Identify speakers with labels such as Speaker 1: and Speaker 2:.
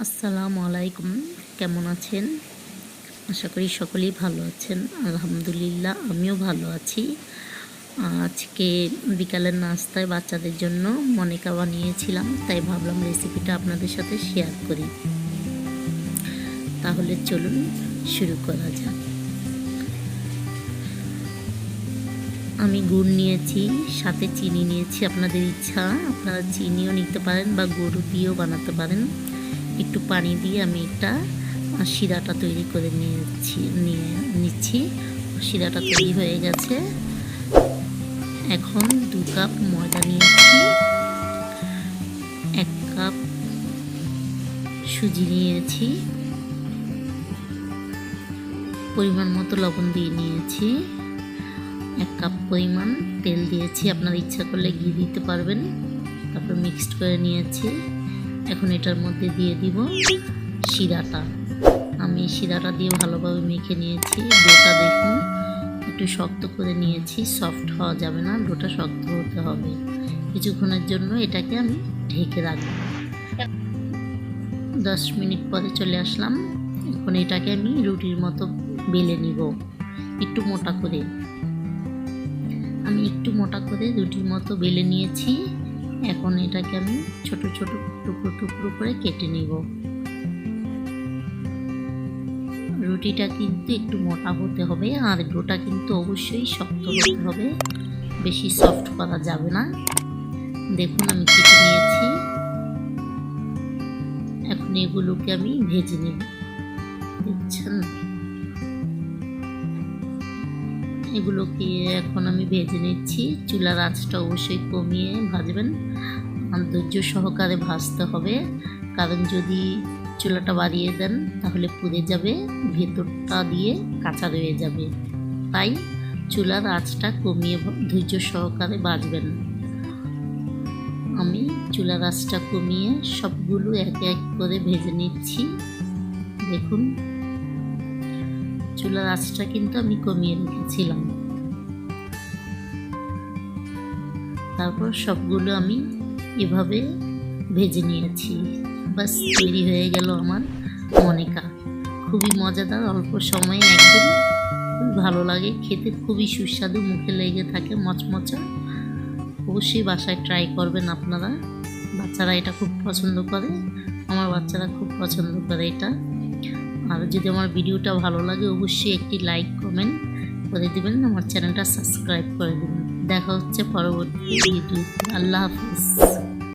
Speaker 1: আসসালামু আলাইকুম। কেমন আছেন? আশা করি সকলেই ভালো আছেন। আলহামদুলিল্লাহ আমিও ভালো আছি। আজকে বিকালের নাস্তায় বাচ্চাদের জন্য মনিকা বানিয়েছিলাম, তাই ভাবলাম রেসিপিটা আপনাদের সাথে শেয়ার করি। তাহলে চলুন শুরু করা যাক। আমি গুড় নিয়েছি, সাথে চিনি নিয়েছি। আপনাদের ইচ্ছা, আপনারা চিনিও নিতে পারেন বা গুড় দিয়েও বানাতে পারেন। একটু পানি দিয়ে আমি একটা শিরাটা তৈরি করে নিচ্ছি। শিরাটা তৈরি হয়ে গেছে। এখন 2 কাপ ময়দা নিয়েছি, 1 কাপ সুজি নিয়েছি, পরিমাণ মতো লবণ দিয়ে নিয়েছি, 1 কাপ পরিমাণ তেল দিয়েছি। আপনার ইচ্ছা করলে ঘি দিতে পারবেন। তারপর মিক্সড করে নিয়েছি। এখন এটার মধ্যে দিয়ে দিব শিরাটা। আমি শিরাটা দিয়ে ভালোভাবে মেখে নিয়েছি। ডোটা দেখুন একটু শক্ত করে নিয়েছি, সফট হওয়া যাবে না, ডোটা শক্ত হতে হবে। কিছুক্ষণের জন্য এটাকে আমি ঢেকে রাখবো। 10 মিনিট পরে চলে আসলাম। এখন এটাকে আমি রুটির মতো বেলে নিব, একটু মোটা করে। আমি একটু মোটা করে রুটির মতো বেলে নিয়েছি। এখন এটাকে আমি ছোট ছোট টুকরো টুকরো করে কেটে নিব। রুটিটা কিন্তু একটু মোটা হতে হবে, আর ডোটা কিন্তু অবশ্যই শক্ত হতে হবে, বেশি সফট করা যাবে না। দেখুন আমি কেটে নিয়েছি। এখন এগুলোকে আমি ভেজে নেব। দেখছেন, এগুলোকে এখন আমি ভেজে নিচ্ছি। চুলার আঁচটা অবশ্যই কমিয়ে ভাজবেন, ধৈর্য সহকারে ভাজতে হবে। কারণ যদি চুলাটা বাড়িয়ে দেন তাহলে পুড়ে যাবে, ভেতরটা দিয়ে কাঁচা রয়ে যাবে। তাই চুলার আঁচটা কমিয়ে ধৈর্য সহকারে ভাজবেন। আমি চুলার আঁচটা কমিয়ে সবগুলো এক এক করে ভেজে নিচ্ছি। দেখুন চুলার আঁচটা কিন্তু আমি কমিয়ে রেখেছিলাম। তারপর সবগুলো আমি এভাবে ভেজে নিয়েছি। বাস তৈরি হয়ে গেল আমার মনিকা। খুবই মজাদার, অল্প সময়ে একদম খুবই ভালো লাগে খেতে, খুবই সুস্বাদু, মুখে লেগে থাকে মচমচা। অবশ্যই বাসায় ট্রাই করবেন আপনারা। বাচ্চারা এটা খুব পছন্দ করে, আমার বাচ্চারা খুব পছন্দ করে এটা। আর যদি আমার ভিডিওটা ভালো লাগে অবশ্যই একটি লাইক কমেন্ট করে দিবেন, আমার চ্যানেলটা সাবস্ক্রাইব করে দিবেন। দেখা হচ্ছে পরবর্তী ভিডিও। আল্লাহ হাফিজ।